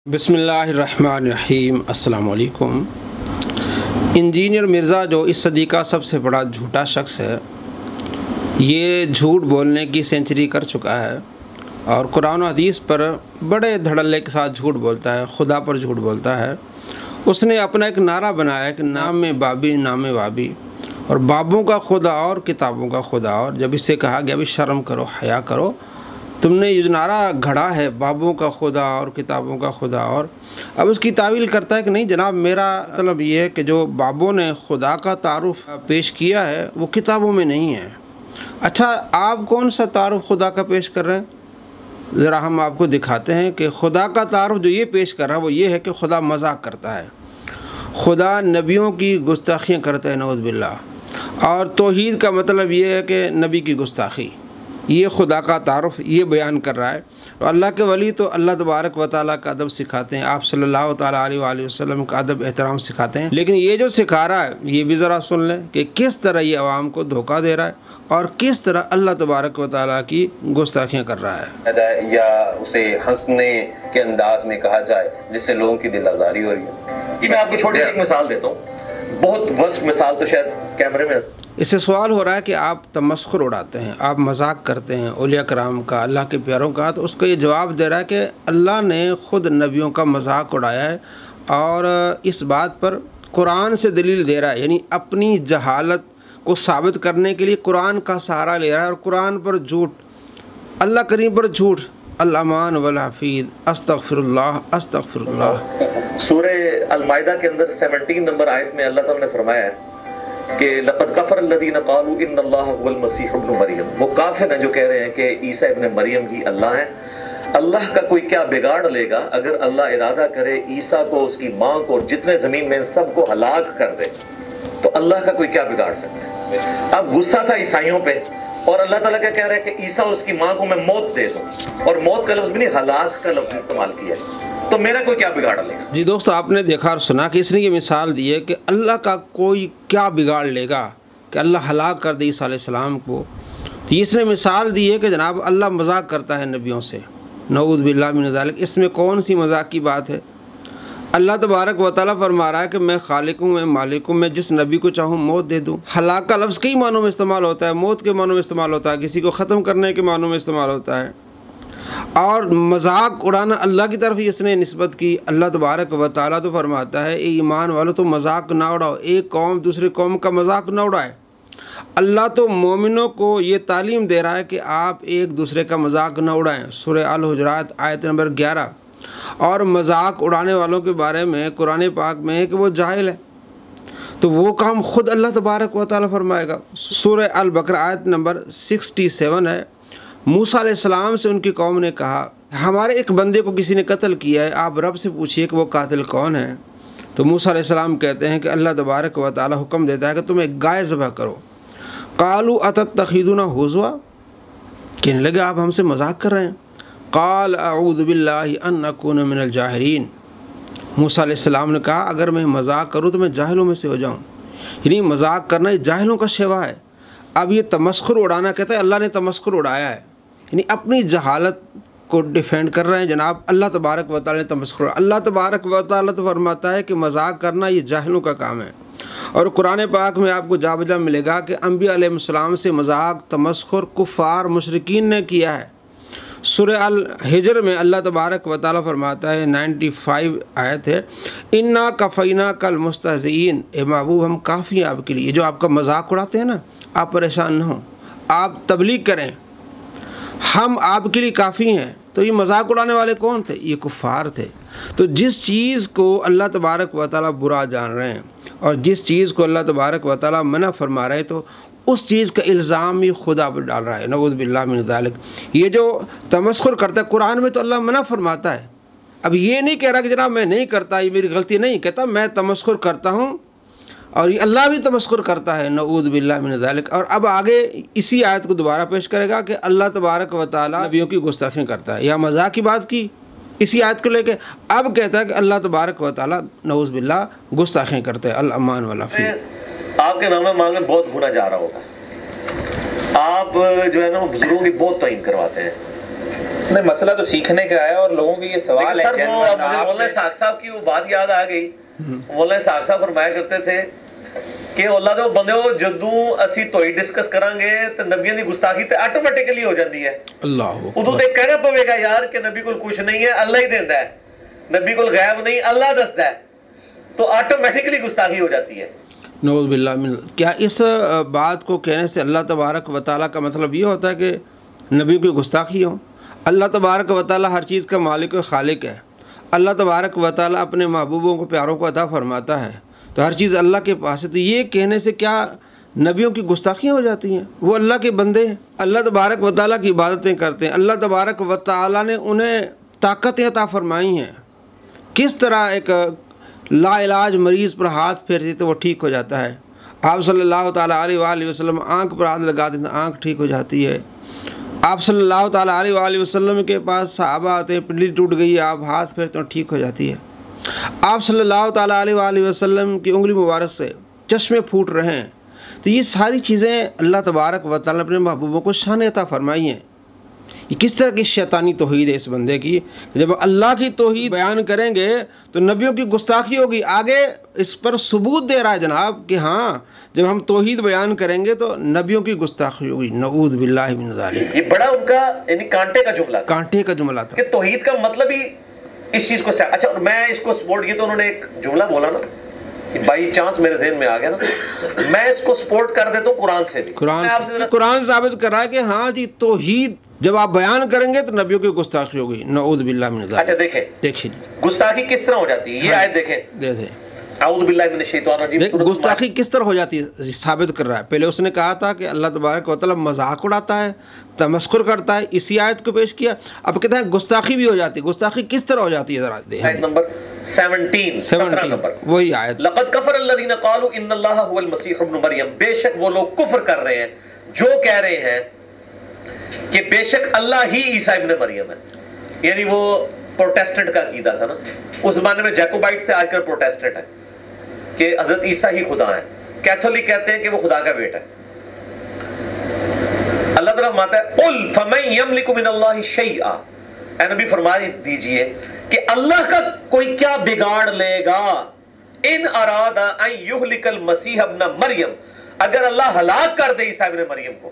बिस्मिल्लाहिर्रहमानिर्रहीम। अस्सलाम वालेकुम। इंजीनियर मिर्ज़ा जो इस सदी का सबसे बड़ा झूठा शख्स है, ये झूठ बोलने की सेंचुरी कर चुका है और कुरान और हदीस पर बड़े धड़ल्ले के साथ झूठ बोलता है, खुदा पर झूठ बोलता है। उसने अपना एक नारा बनाया कि नाम में बाबी नाम में बाबी, और बाबों का खुदा और किताबों का खुदा। और जब इससे कहा गया भी शर्म करो, हया करो, तुमने ये जो नारा घड़ा है बाबों का खुदा और किताबों का खुदा, और अब उसकी तावील करता है कि नहीं जनाब, मेरा मतलब ये है कि जो बाबों ने खुदा का तारुफ पेश किया है वो किताबों में नहीं है। अच्छा, आप कौन सा तारुफ खुदा का पेश कर रहे हैं? ज़रा हम आपको दिखाते हैं कि खुदा का तारुफ जो ये पेश कर रहा है वो ये है कि खुदा मजाक करता है, खुदा नबियों की गुस्ताखियाँ करता है, नऊज़ बिल्लाह। और तौहीद का मतलब ये है कि नबी की गुस्ताखी, ये खुदा का तारुफ ये बयान कर रहा है। और अल्लाह के वली तो अल्लाह तबारक व तआला का अदब सिखाते हैं, आप सल्लल्लाहु तआला अलैहि वसल्लम का अदब एहतराम सिखाते हैं। लेकिन ये जो सिखा रहा है ये भी ज़रा सुन लें कि किस तरह ये अवाम को धोखा दे रहा है और किस तरह अल्लाह तबारक व तआला की गुस्ताखियाँ कर रहा है, या उसे हंसने के अंदाज में कहा जाए जिससे लोगों की दिल आज़ारी हो रही है। कि मैं आपको छोटी सी एक मिसाल देता हूँ, बहुत वर्स्ट मिसाल तो शायद कैमरे में। इससे सवाल हो रहा है कि आप तमस्खुर उड़ाते हैं, आप मजाक करते हैं औलिया कराम का, अल्लाह के प्यारों का। तो उसको ये जवाब दे रहा है कि अल्लाह ने ख़ुद नबियों का मजाक उड़ाया है और इस बात पर कुरान से दलील दे रहा है, यानी अपनी जहालत को साबित करने के लिए कुरान का सहारा ले रहा है और कुरान पर झूठ, अल्लाह करीम पर झूठ। अल-अमान वल हफीज़, अस्तगफिरुल्लाह अस्तगफिरुल्लाह। सूरह अल-माइदा के अंदर 17 नंबर आयत में अल्लाह ताला ने फरमाया है कि लक़द कफ़र अल्लज़ीना क़ालू इन्नल्लाह हुवल मसीह इब्न मरियम। वो काफिर हैं जो कह रहे हैं कि ईसा इब्न मरियम ही अल्लाह है। अल्लाह का कोई क्या बिगाड़ लेगा अगर अल्लाह इरादा करे ईसा को, उसकी माँ को, जितने ज़मीन में सबको हलाक कर दे, तो अल्लाह का कोई क्या बिगाड़ सकता है। अब गुस्सा था ईसाइयों पे और अल्लाह ताला क्या कह रहा है कि ईसा और उसकी माँ को मैं मौत दे दूँ, और मौत का लफ्ज़ भी नहीं, हलाक का लफ्ज़ इस्तेमाल किया है, तो मेरा कोई क्या बिगाड़ लेगा। जी दोस्तों, आपने देखा और सुना कि इसने ये मिसाल दी है कि अल्लाह का कोई क्या बिगाड़ लेगा कि अल्लाह हलाक कर दे ईसा अलैहिस्सलाम को। तो इसने मिसाल दी है कि जनाब अल्लाह मजाक करता है नबियों से, नऊज़ बिल्लाह मिन ज़ालिक। इसमें कौन सी मजाक की बात है? अल्लाह तबारक व तआला फरमा रहा है कि मैं खालिक हूँ, मैं मालिक हूँ, मैं जिस नबी को चाहूँ मौत दे दूँ। हलाक का लफ्ज़ कई मानों में इस्तेमाल होता है, मौत के मानों में इस्तेमाल होता है, किसी को ख़त्म करने के मानों में इस्तेमाल होता है। और मजाक उड़ाना अल्लाह की तरफ इसने निस्बत की। अल्लाह तबारक व तआला तो फरमाता है, ए ईमान वालों तो मजाक ना उड़ाओ, एक कौम दूसरे कौम का मजाक ना उड़ाए। अल्लाह तो मोमिनों को ये तालीम दे रहा है कि आप एक दूसरे का मजाक ना उड़ाएं। सूरह अल हुजरात आयत नंबर 11। और मजाक उड़ाने वालों के बारे में कुरान पाक में है कि वो जाहिल है, तो वो काम खुद अल्लाह तबारक व तआला फरमाएगा। सूरह अल बकरा आयत नंबर 67 है। मूसा अलैहिस्सलाम से उनकी कौम ने कहा, हमारे एक बंदे को किसी ने कत्ल किया है, आप रब से पूछिए कि वो कातिल कौन है। तो मूसा अलैहिस्सलाम कहते हैं कि अल्लाह तबारक व तआला हुक्म देता है कि तुम एक गाय ज़बह करो। कालू अतत्तखिज़ुना हुज़वा, कहने लगे आप हमसे मजाक कर रहे हैं। क़ाल अऊज़ु बिल्लाहि अन अकूना मिनल जाहिलीन। मूसा अलैहिस्सलाम ने कहा अगर मैं मजाक करूँ तो मैं जाहिलों में से हो जाऊँ। यानी मजाक करना ये जाहिलों का शेवा है। अब ये तमस्खुर उड़ाना, कहता है अल्लाह ने तमस्खुर उड़ाया है, यानी अपनी जहालत को डिफेंड कर रहे हैं जनाब। अल्लाह तबारक व तआला ने तमस्खुर, अल्लाह तबारक व तआला तो फरमाता है कि मजाक करना ये जाहिलों का काम है। और कुरान पाक में आपको जा बजा मिलेगा कि अंबिया अलैहिस्सलाम से मजाक तमस्खुर कुफ़ार मुशरिकीन ने किया है। सूरह अल हिजर में अल्लाह तबारक व तआला फरमाता है, 95 आयत है, इन्ना कफ़ैना कल मुस्तहज़ीन। ए महबूब हम काफ़ी हैं आपके लिए, जो आपका मजाक उड़ाते हैं ना, आप परेशान न हों, आप तबलीग करें, हम आपके लिए काफ़ी हैं। तो ये मजाक उड़ाने वाले कौन थे? ये कुफ़ार थे। तो जिस चीज़ को अल्लाह तबारक व तआला बुरा जान रहे हैं और जिस चीज़ को अल्लाह तबारक व तआला मना फरमा रहे हैं, तो उस चीज़ का इल्ज़ाम ये खुदा पर डाल रहा है, नऊज़ बिल्लाह मिन ज़ालिक। ये जो तमस्खुर करता है, कुरान में तो अल्लाह मना फरमाता है। अब ये नहीं कह रहा कि जनाब मैं नहीं करता, ये मेरी गलती नहीं, कहता मैं तमस्खुर करता हूँ और ये अल्लाह भी तमस्खुर करता है, नऊज़ बिल्लाह मिन ज़ालिक। और अब आगे इसी आयत को दोबारा पेश करेगा कि अल्लाह तबारक व तआला नबियों की गुस्ताखियाँ करता है। या मजाक की बात की इसी आयत को लेके, अब कहता है कि अल्लाह तबारक व तआला नऊज़ बिल्लाह गुस्ताखियाँ करते हैं। अल-अमान वल हफीज़। आपके नाम मांगे बहुत गुना जा रहा होगा, आप जो है ना बुजुर्गों की बहुत तौहीन करवाते हैं, نہیں مسئلہ تو سیکھنے کا ہے اور لوگوں کے یہ سوال ہے. سر وہ مجھے مولانا اسحاق صاحب کی وہ بات یاد آ گئی. مولانا اسحاق صاحب فرمایا کرتے تھے کہ اللہ دے بندے ہو جدوں اسی توئی ڈسکس کران گے تے نبیوں دی گستاخی تے آٹومیٹکلی ہو جاندی ہے. اللہ ادوں تے کہنا پوے گا یار کہ نبی کول کچھ نہیں ہے اللہ ہی دیندا ہے, نبی کول غیب نہیں اللہ دسدا ہے, تو آٹومیٹکلی گستاخی ہو جاتی ہے. نعوذ باللہ من. کیا اس بات کو کہنے سے اللہ تبارک و تعالیٰ کا مطلب یہ ہوتا ہے کہ نبی کی گستاخی ہو؟ اللہ تبارک و تعالیٰ ہر چیز کا مالک و خالق ہے. اللہ تبارک و تعالیٰ اپنے محبوبوں کو پیاروں کو عطا فرماتا ہے, تو ہر چیز اللہ کے پاس ہے. تو یہ کہنے سے کیا نبیوں کی گستاخیاں ہو جاتی ہیں؟ وہ اللہ کے بندے ہیں, اللہ تبارک و تعالیٰ کی عبادتیں کرتے ہیں. اللہ تبارک و تعالیٰ نے انہیں طاقتیں عطا فرمائی ہیں. کس طرح ایک لا علاج مریض پر ہاتھ پھیرتے تو وہ ٹھیک ہو جاتا ہے. آپ صلی اللہ تعالیٰ علیہ وآلہ وسلم آنکھ پر ہاتھ لگاتے ہیں تو آنکھ ٹھیک ہو جاتی ہے. آپ صلی اللہ تعالیٰ علیہ وآلہ وسلم کے پاس صحابہ آتے ہیں, پنڈلی ٹوٹ گئی ہے, آپ ہاتھ پھیرتے ہیں ٹھیک ہو جاتی ہے. آپ صلی اللہ تعالیٰ علیہ وآلہ وسلم کی انگلی مبارک سے چشمے پھوٹ رہے ہیں. تو یہ ساری چیزیں اللہ تبارک و تعالیٰ نے اپنے محبوبوں کو شان عطا فرمائی ہیں. یہ کس طرح کی شیطانی توحید ہے اس بندے کی؟ جب اللہ کی توحید بیان کریں گے تو نبیوں کی گستاخی ہوگی. آگے اس پر ثبوت دے رہا ہے جناب کہ ہاں جب ہم توحید بیان کریں گے تو نبیوں کی گستاخی ہوگی. نعوذ باللہ من ذالک. یہ بڑا ان کا یعنی کانٹے کا جملہ تھا, کانٹے کا جملہ تھا کہ توحید کا مطلب ہی اس چیز کو اچھا میں اس کو سپورٹ کیا تو انہوں نے ایک جملہ بولا نا, بائی چانس میرے ذہن میں آ گیا نا, میں اس کو سپورٹ کر دیتا ہوں قرآن سے بھی. قرآن ثابت کر رہا ہے کہ ہاں جی توحید جب آپ بیان کریں گے تو نبیوں کی گستاخی ہوگی. نعوذ باللہ من ذالک. اچھا دیکھیں گستاخی کس طرح ہو جاتی ہے, یہ آیت دیکھیں. اعوذ باللہ من الشیطان الرجیم. گستاخی کس طرح ہو جاتی ہے ثابت کر رہا ہے. پہلے اس نے کہا تھا کہ اللہ تبارک و تعالیٰ مذاق اڑاتا ہے, تمسخر کرتا ہے, اسی آیت کو پیش کیا. اب کہتا ہے گستاخی بھی ہو جاتی ہے. گستاخی کس طرح ہو جاتی ہے ذرا دیکھیں. آیت نمبر 17 نمبر وہی آیت. لقد کفر الذین قالوا ان اللہ هو المسیح ابن مریم. بے شک وہ لوگ کفر کر رہے ہیں جو کہہ رہے ہیں کہ بے شک اللہ ہی عیسیٰ ابن مریم ہے. یعنی وہ پروٹیسٹنٹ کا عقیدہ تھا نا اس زمانے میں. جیکوبائٹ سے آج کل پروٹیسٹنٹ ہے کہ حضرت عیسیٰ ہی خدا ہے. کیتھولک کہتے ہیں کہ وہ خدا کا بیٹا ہے. اللہ تعالیٰ فرماتا ہے قل فمن یملک من اللہ شیئا. اے نبی فرما دیجئے کہ اللہ کا کوئی کیا بگاڑ لے گا. ان اراد ان یہلک المسیح ابن مریم, اگر اللہ ہلاک کر دے عیسیٰ ابن مریم کو.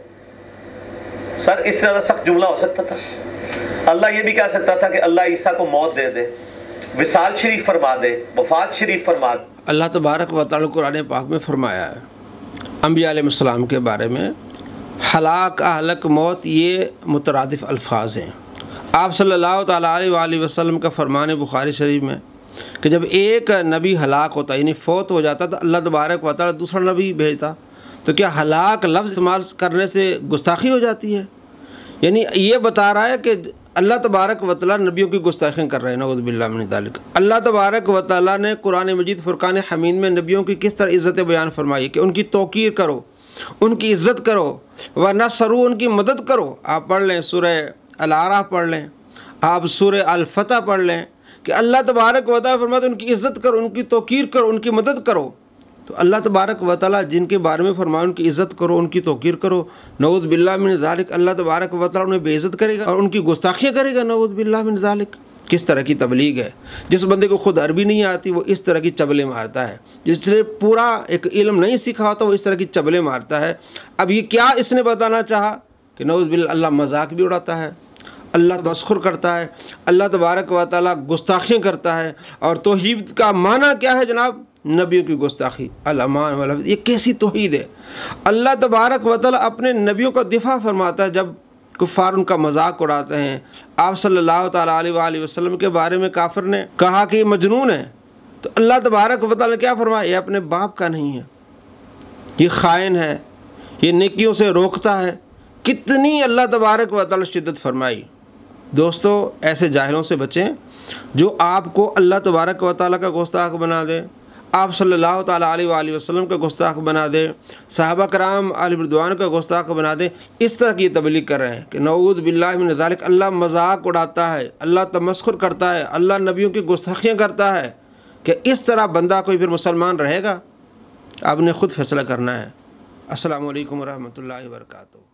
سر اس سے زیادہ سخت جملہ ہو سکتا تھا؟ اللہ یہ بھی کہہ سکتا تھا کہ اللہ عیسیٰ کو موت دے دے, وصال شریف فرما دے, وفات شریف فرما دے. اللہ تبارک و تعالیٰ قرآن پاک میں فرمایا ہے انبیاء علیہ السلام کے بارے میں, ہلاک اہلک موت یہ مترادف الفاظ ہیں. آپ صلی اللہ تعالیٰ علیہ وآلہ وسلم کا فرمان بخاری شریف میں کہ جب ایک نبی ہلاک ہوتا یعنی فوت ہو جاتا تو اللہ تبارک و تعالیٰ دوسرا نبی بھیجتا. تو کیا ہلاک لفظ استعمال کرنے سے گستاخی ہو جاتی ہے؟ یعنی یہ بتا رہا ہے کہ اللہ تبارک و تعالیٰ نبیوں کی گستاخیاں کر رہے ہیں. نعوذ باللہ من ذالک. اللہ تبارک و تعالیٰ نے قرآن مجید فرقان حمید میں نبیوں کی کس طرح عزت بیان فرمائی کہ ان کی توقیر کرو, ان کی عزت کرو, ونصروا ان کی مدد کرو. آپ پڑھ لیں سورہ الاعراف پڑھ لیں, آپ سورہ الفتح پڑھ لیں کہ اللہ تبارک و تعالیٰ فرماتے ہیں ان کی عزت کرو, ان کی توقیر کرو, ان کی مدد کرو. تو اللہ تبارک و تعالیٰ جن کے بارے میں فرمایا ان کی عزت کرو, ان کی توقیر کرو, نعوذ باللہ من ذالک, اللہ تبارک و تعالیٰ انہیں بے عزت کرے گا اور ان کی گستاخیاں کرے گا. نعوذ باللہ من ذالک. کس طرح کی تبلیغ ہے؟ جس بندے کو خود عربی نہیں آتی وہ اس طرح کی چبلے مارتا ہے. جس نے پورا ایک علم نہیں سیکھا ہوتا وہ اس طرح کی چبلے مارتا ہے. اب یہ کیا اس نے بتانا چاہا کہ نعوذ باللہ اللہ مذاق بھی اڑاتا ہے, اللہ تمسخر کرتا ہے, اللہ تبارک و تعالیٰ گستاخیاں کرتا ہے. اور توحید کا معنی کیا ہے جناب؟ نبیوں کی گستاخی. الامان والحفظ. یہ کیسی توحید ہے؟ اللہ تبارک و تعالیٰ اپنے نبیوں کا دفاع فرماتا ہے جب کفار ان کا مذاق اڑاتے ہیں. آپ صلی اللہ تعالیٰ علیہ وآلہ وسلم کے بارے میں کافر نے کہا کہ یہ مجنون ہے, تو اللہ تبارک و تعالیٰ کیا فرمایا؟ یہ اپنے باپ کا نہیں ہے, یہ خائن ہے, یہ نیکیوں سے روکتا ہے. کتنی اللہ تبارک و تعالیٰ شدت فرمائی. دوستو ایسے جاہلوں سے بچیں جو آپ کو اللہ تبارک و تعالیٰ کا گستاخ بنا دے, آپ صلی اللہ تعالیٰ علیہ وآلہ وسلم کا گستاخ بنا دے, صحابہ کرام علیہ رضوان کا گستاخ بنا دے. اس طرح کی تبلیغ کر رہے ہیں کہ نعوذ باللہ من ذالک, اللہ مذاق اڑاتا ہے, اللہ تمسخر کرتا ہے, اللہ نبیوں کی گستاخیاں کرتا ہے. کہ اس طرح بندہ کوئی پھر مسلمان رہے گا؟ آپ نے خود فیصلہ کرنا ہے. السلام علیکم ورحمۃ اللہ وبرکاتہ.